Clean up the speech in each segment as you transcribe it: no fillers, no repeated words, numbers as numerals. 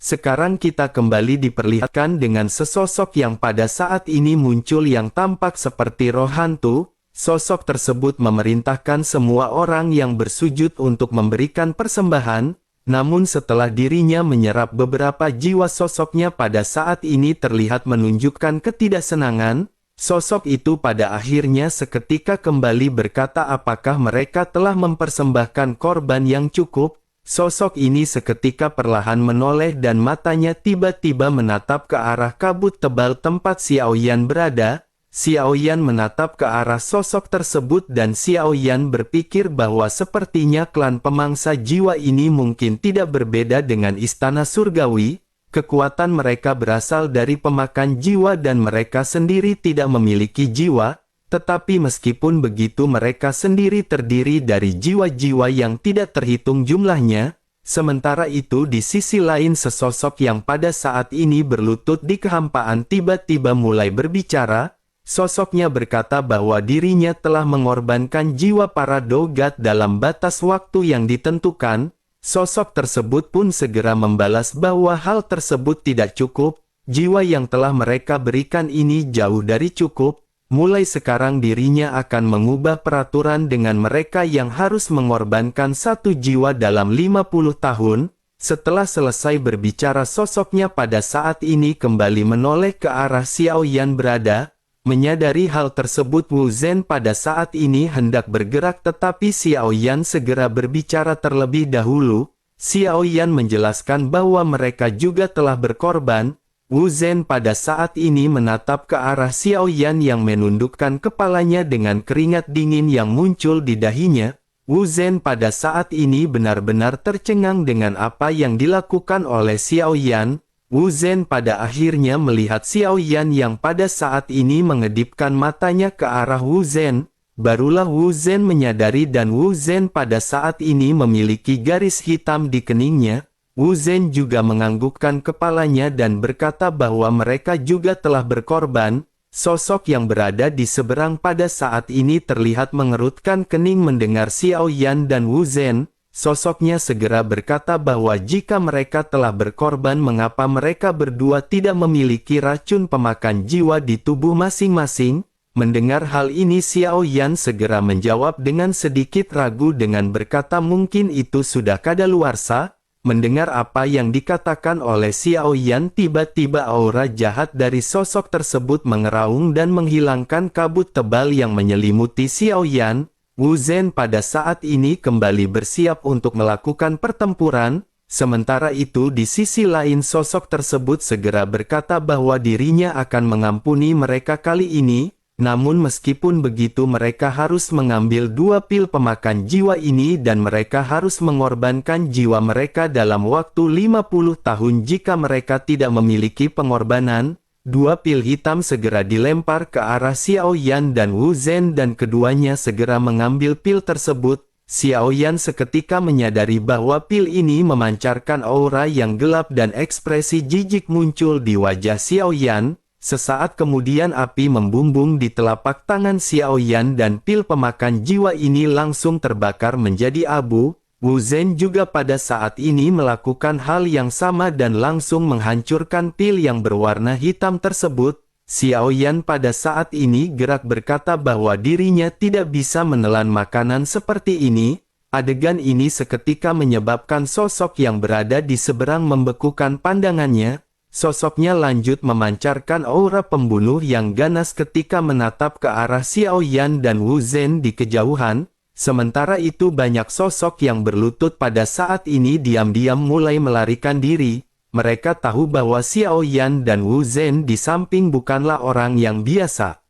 Sekarang kita kembali diperlihatkan dengan sesosok yang pada saat ini muncul yang tampak seperti roh hantu. Sosok tersebut memerintahkan semua orang yang bersujud untuk memberikan persembahan, namun setelah dirinya menyerap beberapa jiwa, sosoknya pada saat ini terlihat menunjukkan ketidaksenangan. Sosok itu pada akhirnya seketika kembali berkata apakah mereka telah mempersembahkan korban yang cukup. Sosok ini seketika perlahan menoleh dan matanya tiba-tiba menatap ke arah kabut tebal tempat Xiao Yan berada. Xiao Yan menatap ke arah sosok tersebut dan Xiao Yan berpikir bahwa sepertinya klan pemangsa jiwa ini mungkin tidak berbeda dengan istana surgawi. Kekuatan mereka berasal dari pemakan jiwa dan mereka sendiri tidak memiliki jiwa, tetapi meskipun begitu mereka sendiri terdiri dari jiwa-jiwa yang tidak terhitung jumlahnya. Sementara itu di sisi lain sesosok yang pada saat ini berlutut di kehampaan tiba-tiba mulai berbicara. Sosoknya berkata bahwa dirinya telah mengorbankan jiwa para dogat dalam batas waktu yang ditentukan. Sosok tersebut pun segera membalas bahwa hal tersebut tidak cukup. Jiwa yang telah mereka berikan ini jauh dari cukup. Mulai sekarang dirinya akan mengubah peraturan dengan mereka yang harus mengorbankan satu jiwa dalam 50 tahun. Setelah selesai berbicara sosoknya pada saat ini kembali menoleh ke arah Xiao Yan berada. Menyadari hal tersebut Wu Zhen pada saat ini hendak bergerak tetapi Xiao Yan segera berbicara terlebih dahulu. Xiao Yan menjelaskan bahwa mereka juga telah berkorban. Wu Zhen pada saat ini menatap ke arah Xiao Yan yang menundukkan kepalanya dengan keringat dingin yang muncul di dahinya. Wu Zhen pada saat ini benar-benar tercengang dengan apa yang dilakukan oleh Xiao Yan. Wu Zhen pada akhirnya melihat Xiao Yan yang pada saat ini mengedipkan matanya ke arah Wu Zhen. Barulah Wu Zhen menyadari dan Wu Zhen pada saat ini memiliki garis hitam di keningnya. Wu Zhen juga menganggukkan kepalanya dan berkata bahwa mereka juga telah berkorban. Sosok yang berada di seberang pada saat ini terlihat mengerutkan kening mendengar Xiao Yan dan Wu Zhen. Sosoknya segera berkata bahwa jika mereka telah berkorban mengapa mereka berdua tidak memiliki racun pemakan jiwa di tubuh masing-masing. Mendengar hal ini Xiao Yan segera menjawab dengan sedikit ragu dengan berkata mungkin itu sudah kadaluarsa. Mendengar apa yang dikatakan oleh Xiao Yan tiba-tiba aura jahat dari sosok tersebut mengeraung dan menghilangkan kabut tebal yang menyelimuti Xiao Yan. Wu Zhen pada saat ini kembali bersiap untuk melakukan pertempuran. Sementara itu di sisi lain sosok tersebut segera berkata bahwa dirinya akan mengampuni mereka kali ini. Namun meskipun begitu mereka harus mengambil 2 pil pemakan jiwa ini dan mereka harus mengorbankan jiwa mereka dalam waktu 50 tahun jika mereka tidak memiliki pengorbanan. 2 pil hitam segera dilempar ke arah Xiao Yan dan Wu Zhen dan keduanya segera mengambil pil tersebut. Xiao Yan seketika menyadari bahwa pil ini memancarkan aura yang gelap dan ekspresi jijik muncul di wajah Xiao Yan. Sesaat kemudian api membumbung di telapak tangan Xiao Yan dan pil pemakan jiwa ini langsung terbakar menjadi abu. Wu Zhen juga pada saat ini melakukan hal yang sama dan langsung menghancurkan pil yang berwarna hitam tersebut. Xiao Yan pada saat ini gerak berkata bahwa dirinya tidak bisa menelan makanan seperti ini. Adegan ini seketika menyebabkan sosok yang berada di seberang membekukan pandangannya. Sosoknya lanjut memancarkan aura pembunuh yang ganas ketika menatap ke arah Xiao Yan dan Wu Zhen di kejauhan. Sementara itu banyak sosok yang berlutut pada saat ini diam-diam mulai melarikan diri. Mereka tahu bahwa Xiao Yan dan Wu Zhen di samping bukanlah orang yang biasa.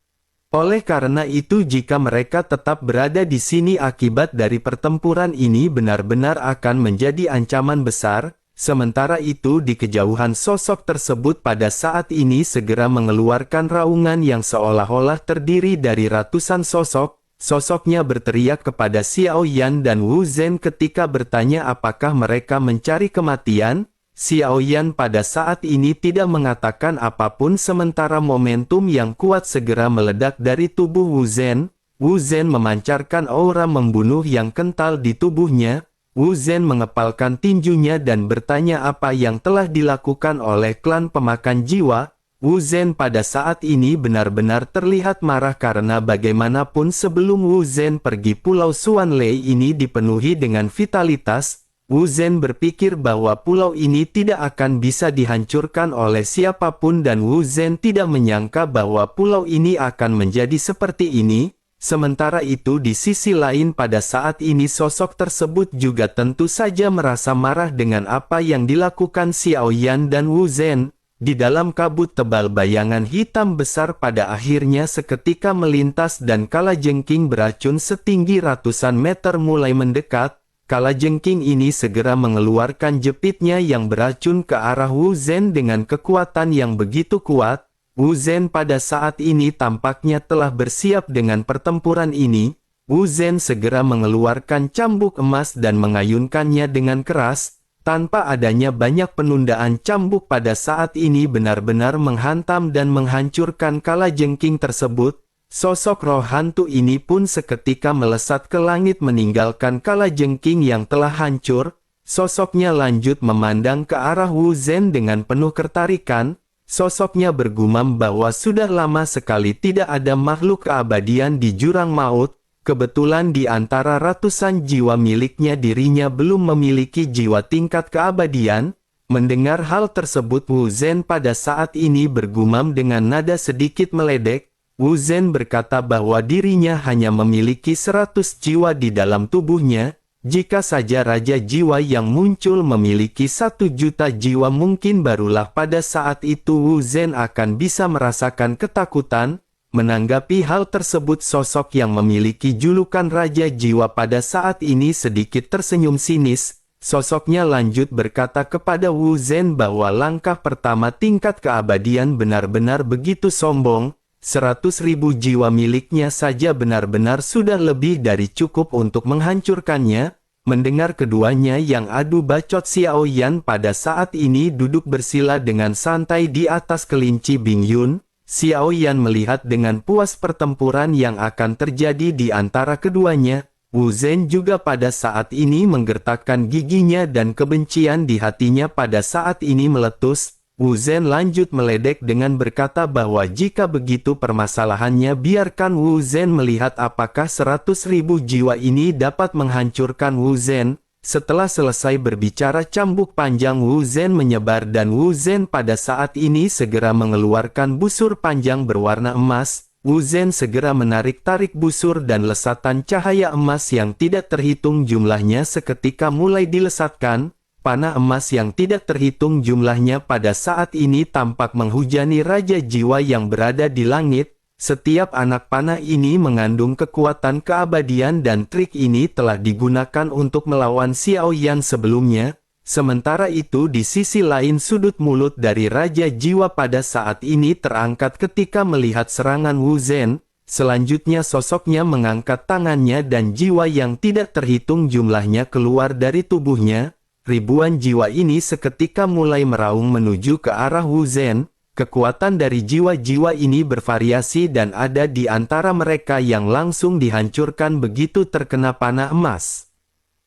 Oleh karena itu jika mereka tetap berada di sini akibat dari pertempuran ini benar-benar akan menjadi ancaman besar. Sementara itu di kejauhan sosok tersebut pada saat ini segera mengeluarkan raungan yang seolah-olah terdiri dari ratusan sosok. Sosoknya berteriak kepada Xiao Yan dan Wu Zhen ketika bertanya apakah mereka mencari kematian. Xiao Yan pada saat ini tidak mengatakan apapun sementara momentum yang kuat segera meledak dari tubuh Wu Zhen. Wu Zhen memancarkan aura membunuh yang kental di tubuhnya. Wu Zhen mengepalkan tinjunya dan bertanya apa yang telah dilakukan oleh klan pemakan jiwa. Wu Zhen pada saat ini benar-benar terlihat marah karena bagaimanapun sebelum Wu Zhen pergi Pulau Xuan Lei ini dipenuhi dengan vitalitas. Wu Zhen berpikir bahwa pulau ini tidak akan bisa dihancurkan oleh siapapun dan Wu Zhen tidak menyangka bahwa pulau ini akan menjadi seperti ini. Sementara itu di sisi lain pada saat ini sosok tersebut juga tentu saja merasa marah dengan apa yang dilakukan Xiao Yan dan Wu Zhen. Di dalam kabut tebal bayangan hitam besar pada akhirnya seketika melintas dan kalajengking beracun setinggi ratusan meter mulai mendekat. Kalajengking ini segera mengeluarkan jepitnya yang beracun ke arah Wu Zhen dengan kekuatan yang begitu kuat. Wu Zhen pada saat ini tampaknya telah bersiap dengan pertempuran ini. Wu Zhen segera mengeluarkan cambuk emas dan mengayunkannya dengan keras. Tanpa adanya banyak penundaan, cambuk pada saat ini benar-benar menghantam dan menghancurkan kalajengking tersebut. Sosok roh hantu ini pun seketika melesat ke langit meninggalkan kalajengking yang telah hancur. Sosoknya lanjut memandang ke arah Wu Zhen dengan penuh ketertarikan. Sosoknya bergumam bahwa sudah lama sekali tidak ada makhluk keabadian di jurang maut. Kebetulan di antara ratusan jiwa miliknya dirinya belum memiliki jiwa tingkat keabadian. Mendengar hal tersebut Wu Zhen pada saat ini bergumam dengan nada sedikit meledek. Wu Zhen berkata bahwa dirinya hanya memiliki 100 jiwa di dalam tubuhnya. Jika saja Raja Jiwa yang muncul memiliki 1 juta jiwa mungkin barulah pada saat itu Wu Zhen akan bisa merasakan ketakutan. Menanggapi hal tersebut sosok yang memiliki julukan Raja Jiwa pada saat ini sedikit tersenyum sinis. Sosoknya lanjut berkata kepada Wu Zhen bahwa langkah pertama tingkat keabadian benar-benar begitu sombong. 100.000 jiwa miliknya saja benar-benar sudah lebih dari cukup untuk menghancurkannya. Mendengar keduanya yang adu bacot, Xiao Yan pada saat ini duduk bersila dengan santai di atas kelinci Bing Yun. Xiao Yan melihat dengan puas pertempuran yang akan terjadi di antara keduanya. Wu Zhen juga pada saat ini menggertakkan giginya dan kebencian di hatinya pada saat ini meletus. Wu Zhen lanjut meledek dengan berkata bahwa jika begitu permasalahannya biarkan Wu Zhen melihat apakah 100.000 jiwa ini dapat menghancurkan Wu Zhen. Setelah selesai berbicara cambuk panjang Wu Zhen menyebar dan Wu Zhen pada saat ini segera mengeluarkan busur panjang berwarna emas. Wu Zhen segera menarik-tarik busur dan lesatan cahaya emas yang tidak terhitung jumlahnya seketika mulai dilesatkan. Panah emas yang tidak terhitung jumlahnya pada saat ini tampak menghujani Raja Jiwa yang berada di langit. Setiap anak panah ini mengandung kekuatan keabadian dan trik ini telah digunakan untuk melawan Xiao Yan sebelumnya. Sementara itu di sisi lain sudut mulut dari Raja Jiwa pada saat ini terangkat ketika melihat serangan Wu Zhen. Selanjutnya sosoknya mengangkat tangannya dan jiwa yang tidak terhitung jumlahnya keluar dari tubuhnya. Ribuan jiwa ini seketika mulai meraung menuju ke arah Wu Zhen. Kekuatan dari jiwa-jiwa ini bervariasi dan ada di antara mereka yang langsung dihancurkan begitu terkena panah emas.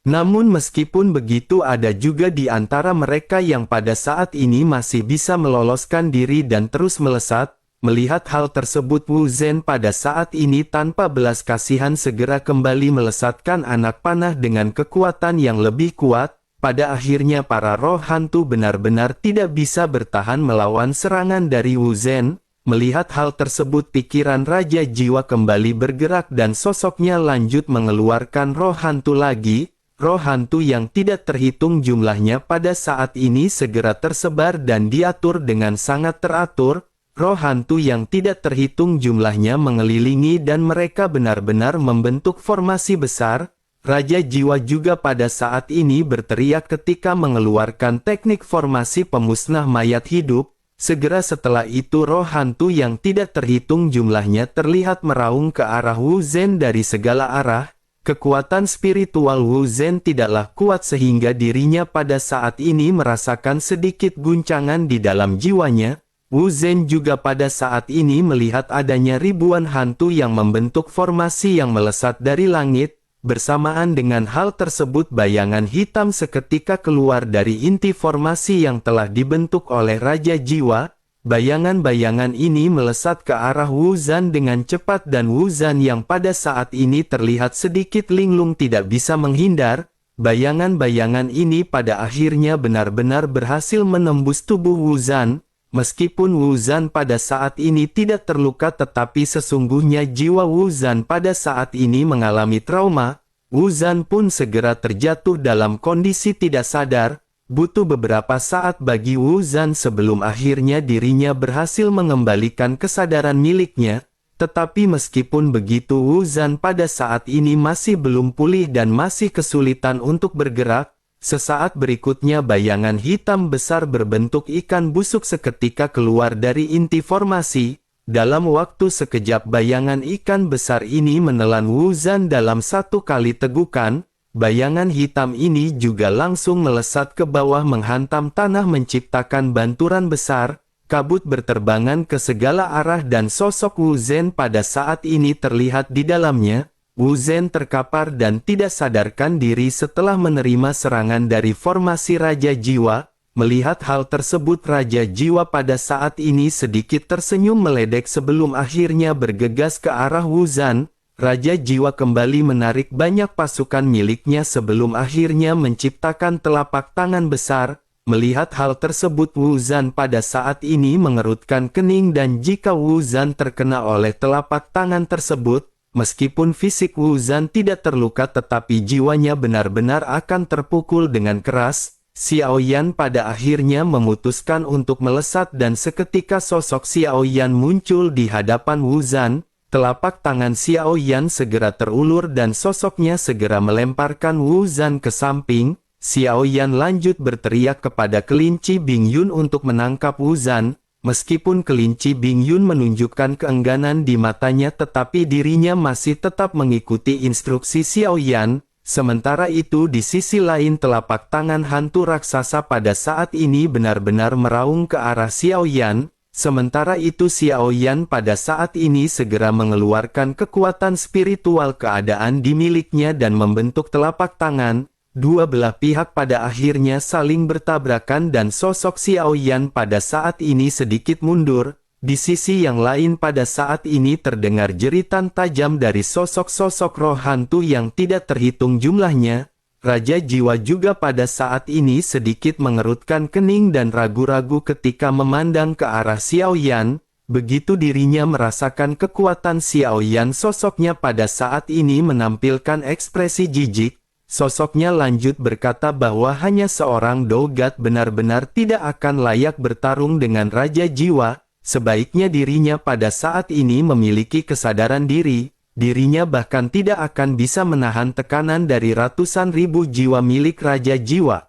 Namun meskipun begitu ada juga di antara mereka yang pada saat ini masih bisa meloloskan diri dan terus melesat. Melihat hal tersebut Wu Zhen pada saat ini tanpa belas kasihan segera kembali melesatkan anak panah dengan kekuatan yang lebih kuat. Pada akhirnya para roh hantu benar-benar tidak bisa bertahan melawan serangan dari Wu Zhen. Melihat hal tersebut pikiran Raja Jiwa kembali bergerak dan sosoknya lanjut mengeluarkan roh hantu lagi. Roh hantu yang tidak terhitung jumlahnya pada saat ini segera tersebar dan diatur dengan sangat teratur. Roh hantu yang tidak terhitung jumlahnya mengelilingi dan mereka benar-benar membentuk formasi besar. Raja Jiwa juga pada saat ini berteriak ketika mengeluarkan teknik formasi pemusnah mayat hidup. Segera setelah itu roh hantu yang tidak terhitung jumlahnya terlihat meraung ke arah Wu Zhen dari segala arah. Kekuatan spiritual Wu Zhen tidaklah kuat sehingga dirinya pada saat ini merasakan sedikit guncangan di dalam jiwanya. Wu Zhen juga pada saat ini melihat adanya ribuan hantu yang membentuk formasi yang melesat dari langit. Bersamaan dengan hal tersebut, bayangan hitam seketika keluar dari inti formasi yang telah dibentuk oleh Raja Jiwa. Bayangan-bayangan ini melesat ke arah Wu Zan dengan cepat dan Wu Zan yang pada saat ini terlihat sedikit linglung tidak bisa menghindar. Bayangan-bayangan ini pada akhirnya benar-benar berhasil menembus tubuh Wu Zan. Meskipun Wu Zan pada saat ini tidak terluka, tetapi sesungguhnya jiwa Wu Zan pada saat ini mengalami trauma. Wu Zan pun segera terjatuh dalam kondisi tidak sadar. Butuh beberapa saat bagi Wu Zan sebelum akhirnya dirinya berhasil mengembalikan kesadaran miliknya. Tetapi meskipun begitu, Wu Zan pada saat ini masih belum pulih dan masih kesulitan untuk bergerak. Sesaat berikutnya bayangan hitam besar berbentuk ikan busuk seketika keluar dari inti formasi. Dalam waktu sekejap bayangan ikan besar ini menelan Wu Zan dalam satu kali tegukan. Bayangan hitam ini juga langsung melesat ke bawah menghantam tanah menciptakan banturan besar. Kabut berterbangan ke segala arah dan sosok Wu Zan pada saat ini terlihat di dalamnya. Wu Zan terkapar dan tidak sadarkan diri setelah menerima serangan dari formasi Raja Jiwa. Melihat hal tersebut, Raja Jiwa pada saat ini sedikit tersenyum meledek sebelum akhirnya bergegas ke arah Wu Zan. Raja Jiwa kembali menarik banyak pasukan miliknya sebelum akhirnya menciptakan telapak tangan besar. Melihat hal tersebut, Wu Zan pada saat ini mengerutkan kening, dan jika Wu Zan terkena oleh telapak tangan tersebut, meskipun fisik Wu Zan tidak terluka tetapi jiwanya benar-benar akan terpukul dengan keras. Xiao Yan pada akhirnya memutuskan untuk melesat dan seketika sosok Xiao Yan muncul di hadapan Wu Zan. Telapak tangan Xiao Yan segera terulur dan sosoknya segera melemparkan Wu Zan ke samping. Xiao Yan lanjut berteriak kepada kelinci Bing Yun untuk menangkap Wu Zan. Meskipun kelinci Bing Yun menunjukkan keengganan di matanya, tetapi dirinya masih tetap mengikuti instruksi Xiao Yan. Sementara itu di sisi lain telapak tangan hantu raksasa pada saat ini benar-benar meraung ke arah Xiao Yan. Sementara itu Xiao Yan pada saat ini segera mengeluarkan kekuatan spiritual keadaan di miliknya dan membentuk telapak tangan. Dua belah pihak pada akhirnya saling bertabrakan dan sosok Xiao Yan pada saat ini sedikit mundur. Di sisi yang lain pada saat ini terdengar jeritan tajam dari sosok-sosok roh hantu yang tidak terhitung jumlahnya. Raja Jiwa juga pada saat ini sedikit mengerutkan kening dan ragu-ragu ketika memandang ke arah Xiao Yan. Begitu dirinya merasakan kekuatan Xiao Yan, sosoknya pada saat ini menampilkan ekspresi jijik. Sosoknya lanjut berkata bahwa hanya seorang dogat benar-benar tidak akan layak bertarung dengan Raja Jiwa. Sebaiknya dirinya pada saat ini memiliki kesadaran diri. Dirinya bahkan tidak akan bisa menahan tekanan dari ratusan ribu jiwa milik Raja Jiwa.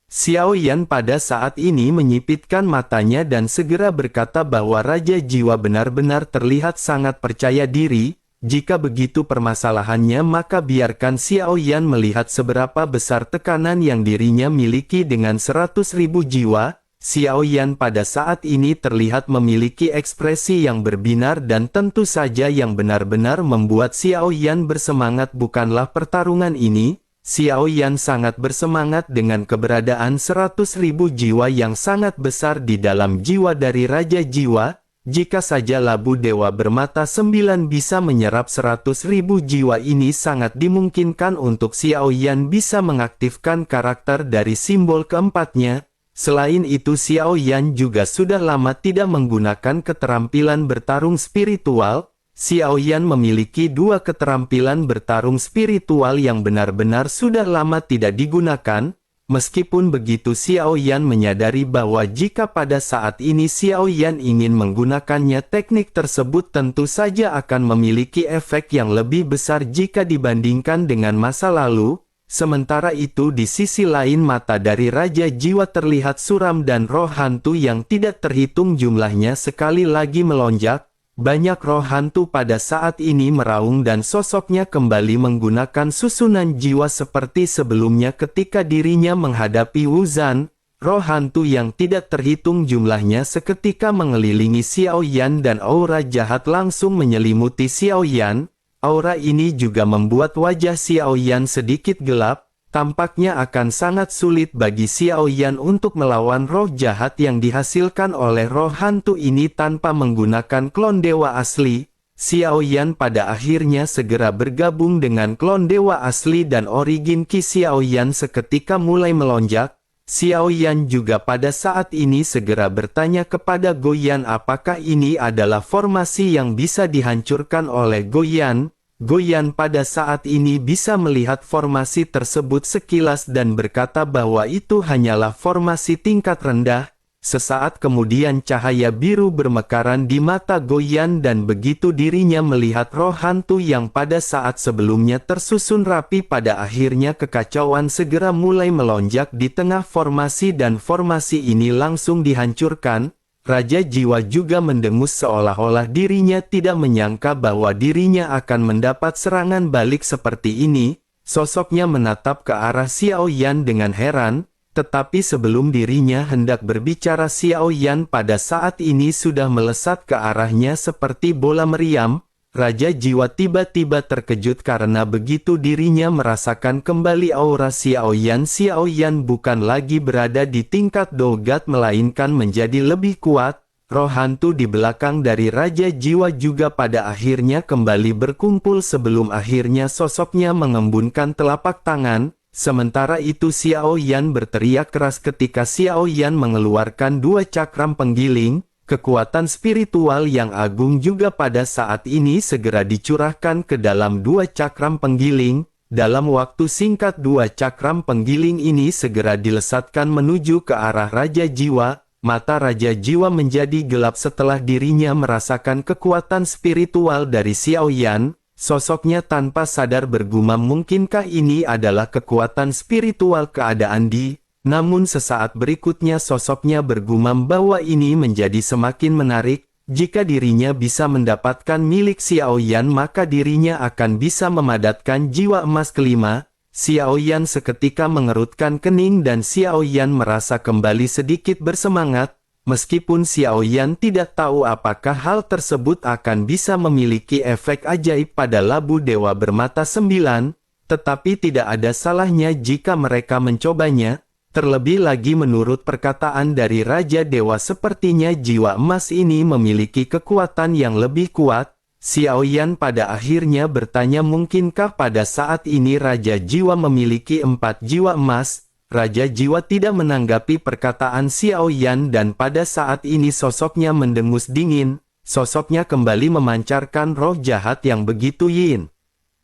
Xiao Yan pada saat ini menyipitkan matanya dan segera berkata bahwa Raja Jiwa benar-benar terlihat sangat percaya diri. Jika begitu permasalahannya, maka biarkan Xiao Yan melihat seberapa besar tekanan yang dirinya miliki dengan 100.000 jiwa. Xiao Yan pada saat ini terlihat memiliki ekspresi yang berbinar dan tentu saja yang benar-benar membuat Xiao Yan bersemangat bukanlah pertarungan ini. Xiao Yan sangat bersemangat dengan keberadaan 100.000 jiwa yang sangat besar di dalam jiwa dari Raja Jiwa. Jika saja labu dewa bermata 9 bisa menyerap 100.000 jiwa ini, sangat dimungkinkan untuk Xiao Yan bisa mengaktifkan karakter dari simbol keempatnya. Selain itu Xiao Yan juga sudah lama tidak menggunakan keterampilan bertarung spiritual. Xiao Yan memiliki dua keterampilan bertarung spiritual yang benar-benar sudah lama tidak digunakan. Meskipun begitu Xiao Yan menyadari bahwa jika pada saat ini Xiao Yan ingin menggunakannya, teknik tersebut tentu saja akan memiliki efek yang lebih besar jika dibandingkan dengan masa lalu. Sementara itu di sisi lain mata dari Raja Jiwa terlihat suram dan roh hantu yang tidak terhitung jumlahnya sekali lagi melonjak. Banyak roh hantu pada saat ini meraung dan sosoknya kembali menggunakan susunan jiwa seperti sebelumnya ketika dirinya menghadapi Wu Zan. Roh hantu yang tidak terhitung jumlahnya seketika mengelilingi Xiao Yan dan aura jahat langsung menyelimuti Xiao Yan. Aura ini juga membuat wajah Xiao Yan sedikit gelap. Tampaknya akan sangat sulit bagi Xiao Yan untuk melawan roh jahat yang dihasilkan oleh roh hantu ini tanpa menggunakan klon dewa asli. Xiao Yan pada akhirnya segera bergabung dengan klon dewa asli dan origin Qi Xiao Yan seketika mulai melonjak. Xiao Yan juga pada saat ini segera bertanya kepada Goyan apakah ini adalah formasi yang bisa dihancurkan oleh Goyan. Goyan pada saat ini bisa melihat formasi tersebut sekilas dan berkata bahwa itu hanyalah formasi tingkat rendah. Sesaat kemudian cahaya biru bermekaran di mata Goyan dan begitu dirinya melihat roh hantu yang pada saat sebelumnya tersusun rapi pada akhirnya kekacauan segera mulai melonjak di tengah formasi dan formasi ini langsung dihancurkan. Raja Jiwa juga mendengus seolah-olah dirinya tidak menyangka bahwa dirinya akan mendapat serangan balik seperti ini. Sosoknya menatap ke arah Xiao Yan dengan heran, tetapi sebelum dirinya hendak berbicara Xiao Yan pada saat ini sudah melesat ke arahnya seperti bola meriam. Raja Jiwa tiba-tiba terkejut karena begitu dirinya merasakan kembali aura Xiao Yan. Xiao Yan bukan lagi berada di tingkat dogat melainkan menjadi lebih kuat. Roh hantu di belakang dari Raja Jiwa juga pada akhirnya kembali berkumpul sebelum akhirnya sosoknya mengembunkan telapak tangan. Sementara itu Xiao Yan berteriak keras ketika Xiao Yan mengeluarkan dua cakram penggiling. Kekuatan spiritual yang agung juga pada saat ini segera dicurahkan ke dalam dua cakram penggiling. Dalam waktu singkat dua cakram penggiling ini segera dilesatkan menuju ke arah Raja Jiwa. Mata Raja Jiwa menjadi gelap setelah dirinya merasakan kekuatan spiritual dari Xiao Yan. Sosoknya tanpa sadar bergumam mungkinkah ini adalah kekuatan spiritual keadaan di... Namun sesaat berikutnya sosoknya bergumam bahwa ini menjadi semakin menarik. Jika dirinya bisa mendapatkan milik Xiao Yan maka dirinya akan bisa memadatkan jiwa emas kelima. Xiao Yan seketika mengerutkan kening dan Xiao Yan merasa kembali sedikit bersemangat. Meskipun Xiao Yan tidak tahu apakah hal tersebut akan bisa memiliki efek ajaib pada labu dewa bermata 9, tetapi tidak ada salahnya jika mereka mencobanya. Terlebih lagi menurut perkataan dari Raja Dewa sepertinya jiwa emas ini memiliki kekuatan yang lebih kuat. Xiao Yan pada akhirnya bertanya mungkinkah pada saat ini Raja Jiwa memiliki 4 jiwa emas. Raja Jiwa tidak menanggapi perkataan Xiao Yan dan pada saat ini sosoknya mendengus dingin. Sosoknya kembali memancarkan roh jahat yang begitu yin.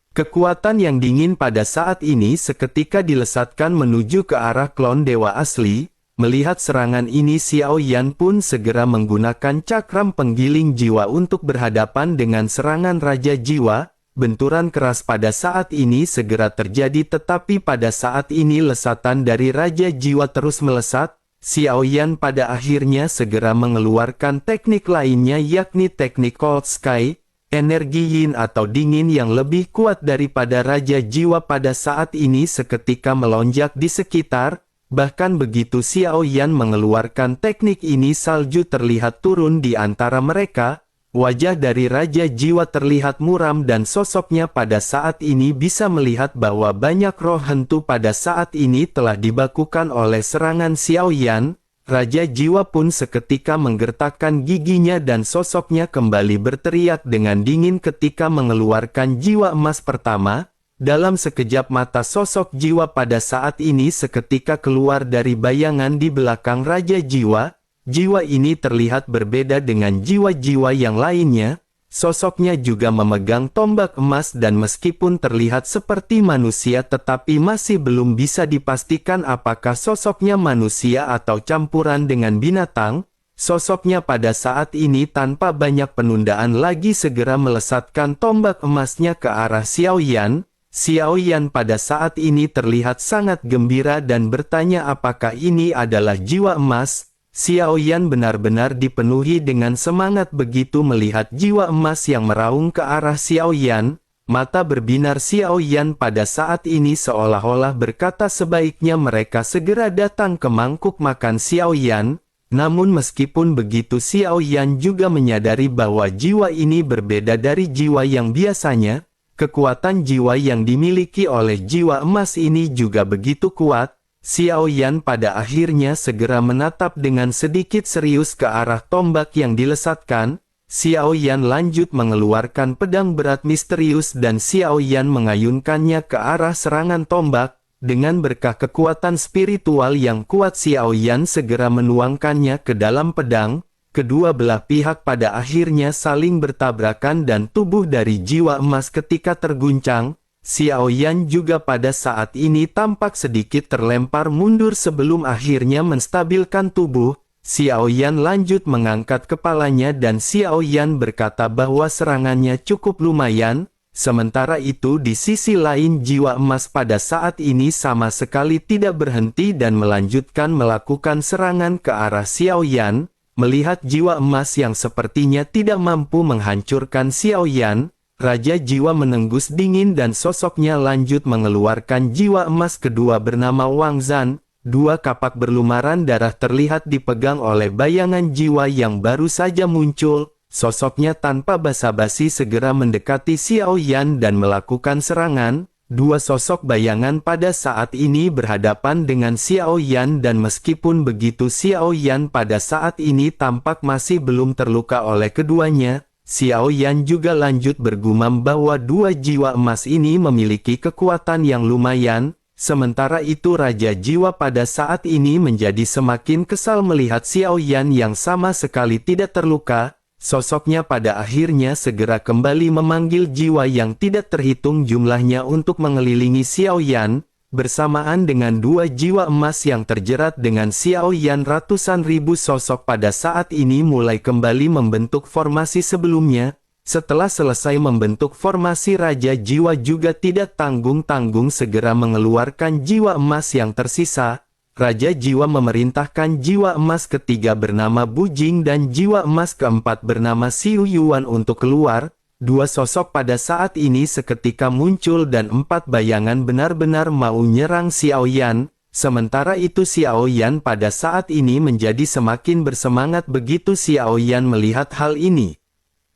Kekuatan yang dingin pada saat ini seketika dilesatkan menuju ke arah klon dewa asli. Melihat serangan ini Xiao Yan pun segera menggunakan cakram penggiling jiwa untuk berhadapan dengan serangan Raja Jiwa. Benturan keras pada saat ini segera terjadi tetapi pada saat ini lesatan dari Raja Jiwa terus melesat. Xiao Yan pada akhirnya segera mengeluarkan teknik lainnya yakni teknik Cold Sky. Energi yin atau dingin yang lebih kuat daripada Raja Jiwa pada saat ini seketika melonjak di sekitar. Bahkan begitu Xiao Yan mengeluarkan teknik ini salju terlihat turun di antara mereka. Wajah dari Raja Jiwa terlihat muram dan sosoknya pada saat ini bisa melihat bahwa banyak roh hantu pada saat ini telah dibakukan oleh serangan Xiao Yan. Raja Jiwa pun seketika menggertakkan giginya dan sosoknya kembali berteriak dengan dingin ketika mengeluarkan jiwa emas pertama. Dalam sekejap mata sosok jiwa pada saat ini seketika keluar dari bayangan di belakang Raja Jiwa. Jiwa ini terlihat berbeda dengan jiwa-jiwa yang lainnya. Sosoknya juga memegang tombak emas dan meskipun terlihat seperti manusia tetapi masih belum bisa dipastikan apakah sosoknya manusia atau campuran dengan binatang. Sosoknya pada saat ini tanpa banyak penundaan lagi segera melesatkan tombak emasnya ke arah Xiao Yan. Xiao Yan pada saat ini terlihat sangat gembira dan bertanya apakah ini adalah jiwa emas. Xiao Yan benar-benar dipenuhi dengan semangat begitu melihat jiwa emas yang meraung ke arah Xiao Yan. Mata berbinar Xiao Yan pada saat ini seolah-olah berkata sebaiknya mereka segera datang ke mangkuk makan Xiao Yan. Namun meskipun begitu Xiao Yan juga menyadari bahwa jiwa ini berbeda dari jiwa yang biasanya. Kekuatan jiwa yang dimiliki oleh jiwa emas ini juga begitu kuat. Xiao Yan pada akhirnya segera menatap dengan sedikit serius ke arah tombak yang dilesatkan. Xiao Yan lanjut mengeluarkan pedang berat misterius dan Xiao Yan mengayunkannya ke arah serangan tombak. Dengan berkah kekuatan spiritual yang kuat, Xiao Yan segera menuangkannya ke dalam pedang. Kedua belah pihak pada akhirnya saling bertabrakan dan tubuh dari jiwa emas ketika terguncang. Xiao Yan juga pada saat ini tampak sedikit terlempar mundur sebelum akhirnya menstabilkan tubuh. Xiao Yan lanjut mengangkat kepalanya dan Xiao Yan berkata bahwa serangannya cukup lumayan. Sementara itu di sisi lain jiwa emas pada saat ini sama sekali tidak berhenti dan melanjutkan melakukan serangan ke arah Xiao Yan. Melihat jiwa emas yang sepertinya tidak mampu menghancurkan Xiao Yan, Raja Jiwa menengus dingin dan sosoknya lanjut mengeluarkan jiwa emas kedua bernama Wang Zan. Dua kapak berlumaran darah terlihat dipegang oleh bayangan jiwa yang baru saja muncul. Sosoknya tanpa basa-basi segera mendekati Xiao Yan dan melakukan serangan. Dua sosok bayangan pada saat ini berhadapan dengan Xiao Yan dan meskipun begitu Xiao Yan pada saat ini tampak masih belum terluka oleh keduanya. Xiao Yan juga lanjut bergumam bahwa dua jiwa emas ini memiliki kekuatan yang lumayan. Sementara itu Raja Jiwa pada saat ini menjadi semakin kesal melihat Xiao Yan yang sama sekali tidak terluka. Sosoknya pada akhirnya segera kembali memanggil jiwa yang tidak terhitung jumlahnya untuk mengelilingi Xiao Yan. Bersamaan dengan dua jiwa emas yang terjerat dengan Xiao Yan, ratusan ribu sosok pada saat ini mulai kembali membentuk formasi sebelumnya. Setelah selesai membentuk formasi, Raja Jiwa juga tidak tanggung-tanggung segera mengeluarkan jiwa emas yang tersisa. Raja Jiwa memerintahkan jiwa emas ketiga bernama Bu Jing dan jiwa emas keempat bernama Xiu Yuan untuk keluar. Dua sosok pada saat ini seketika muncul dan empat bayangan benar-benar mau nyerang Xiao Yan. Sementara itu Xiao Yan pada saat ini menjadi semakin bersemangat begitu Xiao Yan melihat hal ini.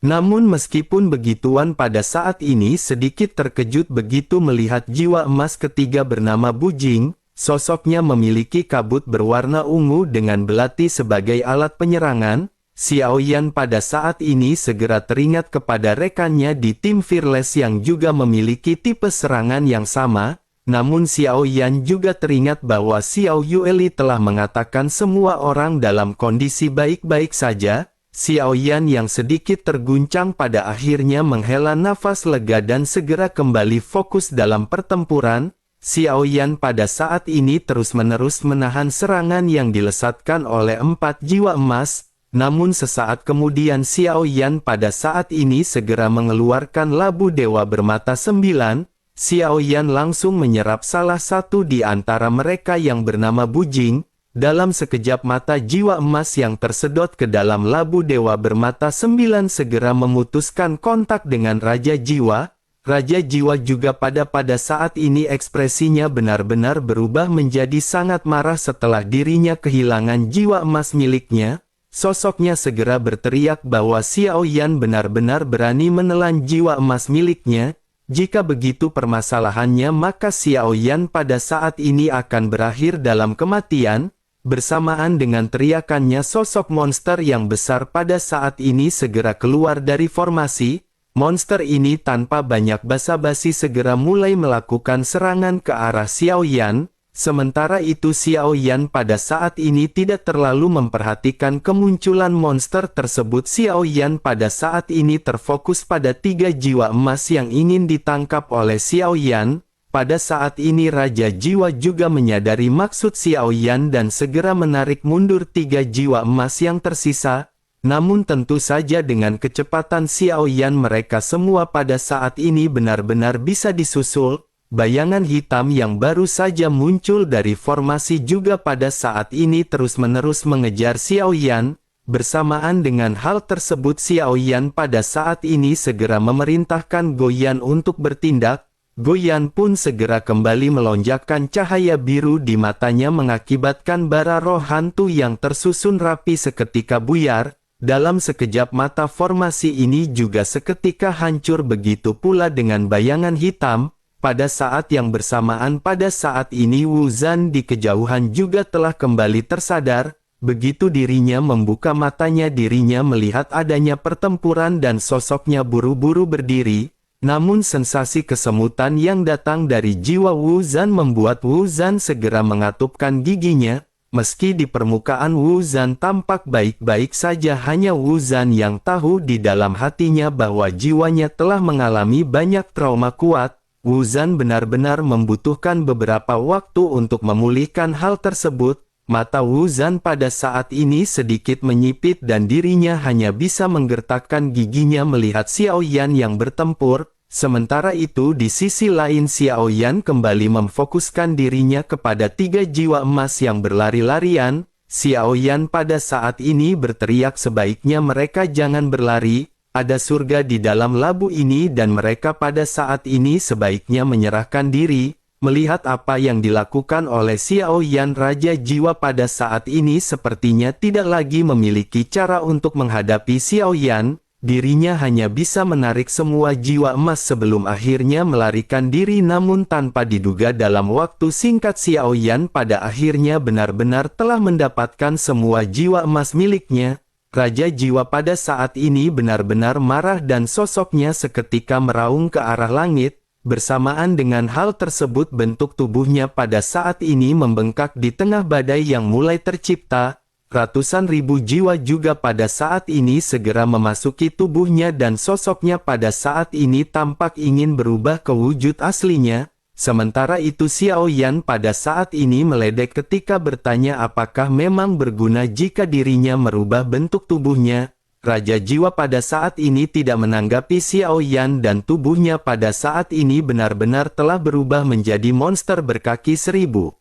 Namun meskipun begituan pada saat ini sedikit terkejut begitu melihat jiwa emas ketiga bernama Bu Jing. Sosoknya memiliki kabut berwarna ungu dengan belati sebagai alat penyerangan. Xiao Yan pada saat ini segera teringat kepada rekannya di tim Fearless yang juga memiliki tipe serangan yang sama. Namun Xiao Yan juga teringat bahwa Xiao Yueli telah mengatakan semua orang dalam kondisi baik-baik saja. Xiao Yan yang sedikit terguncang pada akhirnya menghela nafas lega dan segera kembali fokus dalam pertempuran. Xiao Yan pada saat ini terus-menerus menahan serangan yang dilesatkan oleh empat jiwa emas. Namun sesaat kemudian Xiao Yan pada saat ini segera mengeluarkan labu dewa bermata 9. Xiao Yan langsung menyerap salah satu di antara mereka yang bernama Bu Jing. Dalam sekejap mata jiwa emas yang tersedot ke dalam labu dewa bermata 9 segera memutuskan kontak dengan Raja Jiwa. Raja Jiwa juga pada saat ini ekspresinya benar-benar berubah menjadi sangat marah setelah dirinya kehilangan jiwa emas miliknya. Sosoknya segera berteriak bahwa Xiao Yan benar-benar berani menelan jiwa emas miliknya. Jika begitu permasalahannya maka Xiao Yan pada saat ini akan berakhir dalam kematian. Bersamaan dengan teriakannya sosok monster yang besar pada saat ini segera keluar dari formasi. Monster ini tanpa banyak basa-basi segera mulai melakukan serangan ke arah Xiao Yan. Sementara itu Xiao Yan pada saat ini tidak terlalu memperhatikan kemunculan monster tersebut. Xiao Yan pada saat ini terfokus pada tiga jiwa emas yang ingin ditangkap oleh Xiao Yan. Pada saat ini Raja Jiwa juga menyadari maksud Xiao Yan dan segera menarik mundur tiga jiwa emas yang tersisa. Namun tentu saja dengan kecepatan Xiao Yan mereka semua pada saat ini benar-benar bisa disusul. Bayangan hitam yang baru saja muncul dari formasi juga pada saat ini terus-menerus mengejar Xiao Yan. Bersamaan dengan hal tersebut Xiao Yan pada saat ini segera memerintahkan Goyan untuk bertindak. Goyan pun segera kembali melonjakkan cahaya biru di matanya mengakibatkan bara roh hantu yang tersusun rapi seketika buyar. Dalam sekejap mata formasi ini juga seketika hancur, begitu pula dengan bayangan hitam. Pada saat yang bersamaan pada saat ini Wu Zhan di kejauhan juga telah kembali tersadar. Begitu dirinya membuka matanya, dirinya melihat adanya pertempuran dan sosoknya buru-buru berdiri. Namun sensasi kesemutan yang datang dari jiwa Wu Zhan membuat Wu Zhan segera mengatupkan giginya. Meski di permukaan Wu Zhan tampak baik-baik saja, hanya Wu Zhan yang tahu di dalam hatinya bahwa jiwanya telah mengalami banyak trauma kuat. Wu Zhan benar-benar membutuhkan beberapa waktu untuk memulihkan hal tersebut. Mata Wu Zhan pada saat ini sedikit menyipit dan dirinya hanya bisa menggertakkan giginya melihat Xiao Yan yang bertempur. Sementara itu di sisi lain Xiao Yan kembali memfokuskan dirinya kepada 3 jiwa emas yang berlari-larian. Xiao Yan pada saat ini berteriak sebaiknya mereka jangan berlari, ada surga di dalam labu ini dan mereka pada saat ini sebaiknya menyerahkan diri. Melihat apa yang dilakukan oleh Xiao Yan, Raja Jiwa pada saat ini sepertinya tidak lagi memiliki cara untuk menghadapi Xiao Yan. Dirinya hanya bisa menarik semua jiwa emas sebelum akhirnya melarikan diri, namun tanpa diduga dalam waktu singkat Xiao Yan pada akhirnya benar-benar telah mendapatkan semua jiwa emas miliknya. Raja Jiwa pada saat ini benar-benar marah dan sosoknya seketika meraung ke arah langit. Bersamaan dengan hal tersebut bentuk tubuhnya pada saat ini membengkak di tengah badai yang mulai tercipta. Ratusan ribu jiwa juga pada saat ini segera memasuki tubuhnya dan sosoknya pada saat ini tampak ingin berubah ke wujud aslinya. Sementara itu Xiao Yan pada saat ini meledek ketika bertanya apakah memang berguna jika dirinya merubah bentuk tubuhnya. Raja Jiwa pada saat ini tidak menanggapi Xiao Yan dan tubuhnya pada saat ini benar-benar telah berubah menjadi monster berkaki 1000.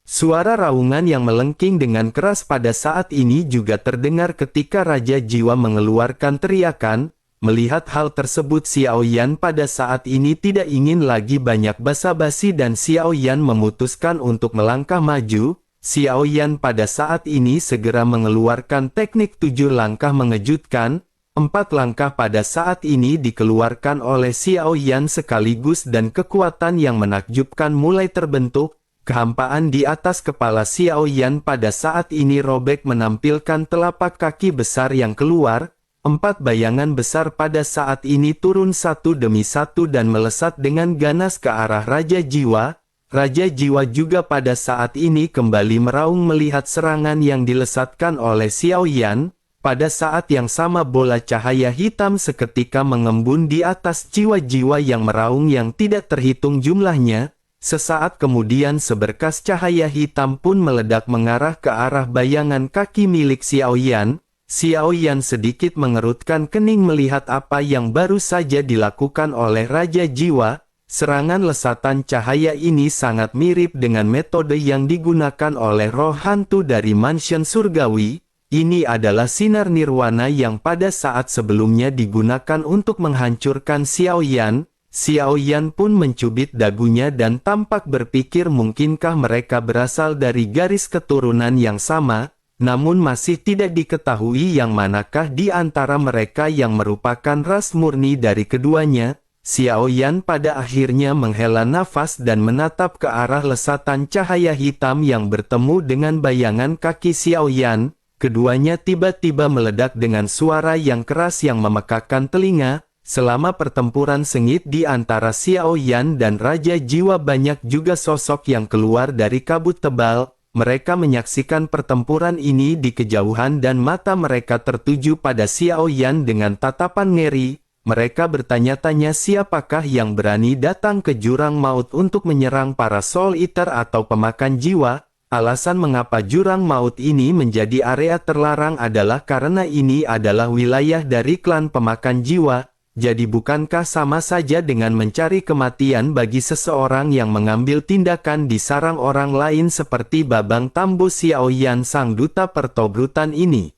Suara raungan yang melengking dengan keras pada saat ini juga terdengar ketika Raja Jiwa mengeluarkan teriakan. Melihat hal tersebut Xiao Yan pada saat ini tidak ingin lagi banyak basa-basi dan Xiao Yan memutuskan untuk melangkah maju. Xiao Yan pada saat ini segera mengeluarkan teknik 7 langkah mengejutkan. 4 langkah pada saat ini dikeluarkan oleh Xiao Yan sekaligus dan kekuatan yang menakjubkan mulai terbentuk. Kehampaan di atas kepala Xiao Yan pada saat ini robek menampilkan telapak kaki besar yang keluar. 4 bayangan besar pada saat ini turun satu demi satu dan melesat dengan ganas ke arah Raja Jiwa. Raja Jiwa juga pada saat ini kembali meraung melihat serangan yang dilesatkan oleh Xiao Yan. Pada saat yang sama bola cahaya hitam seketika mengembun di atas jiwa-jiwa yang meraung yang tidak terhitung jumlahnya. Sesaat kemudian seberkas cahaya hitam pun meledak mengarah ke arah bayangan kaki milik Xiao Yan. Xiao Yan sedikit mengerutkan kening melihat apa yang baru saja dilakukan oleh Raja Jiwa. Serangan lesatan cahaya ini sangat mirip dengan metode yang digunakan oleh roh hantu dari mansion surgawi. Ini adalah sinar nirwana yang pada saat sebelumnya digunakan untuk menghancurkan Xiao Yan. Xiao Yan pun mencubit dagunya dan tampak berpikir mungkinkah mereka berasal dari garis keturunan yang sama, namun masih tidak diketahui yang manakah di antara mereka yang merupakan ras murni dari keduanya. Xiao Yan pada akhirnya menghela nafas dan menatap ke arah lesatan cahaya hitam yang bertemu dengan bayangan kaki Xiao Yan. Keduanya tiba-tiba meledak dengan suara yang keras yang memekakkan telinga. Selama pertempuran sengit di antara Xiao Yan dan Raja Jiwa banyak juga sosok yang keluar dari kabut tebal. Mereka menyaksikan pertempuran ini di kejauhan dan mata mereka tertuju pada Xiao Yan dengan tatapan ngeri. Mereka bertanya-tanya siapakah yang berani datang ke jurang maut untuk menyerang para Soul Eater atau pemakan jiwa. Alasan mengapa jurang maut ini menjadi area terlarang adalah karena ini adalah wilayah dari klan pemakan jiwa. Jadi bukankah sama saja dengan mencari kematian bagi seseorang yang mengambil tindakan di sarang orang lain seperti Babang Tambo Xiao Yan sang duta pertobrutan ini?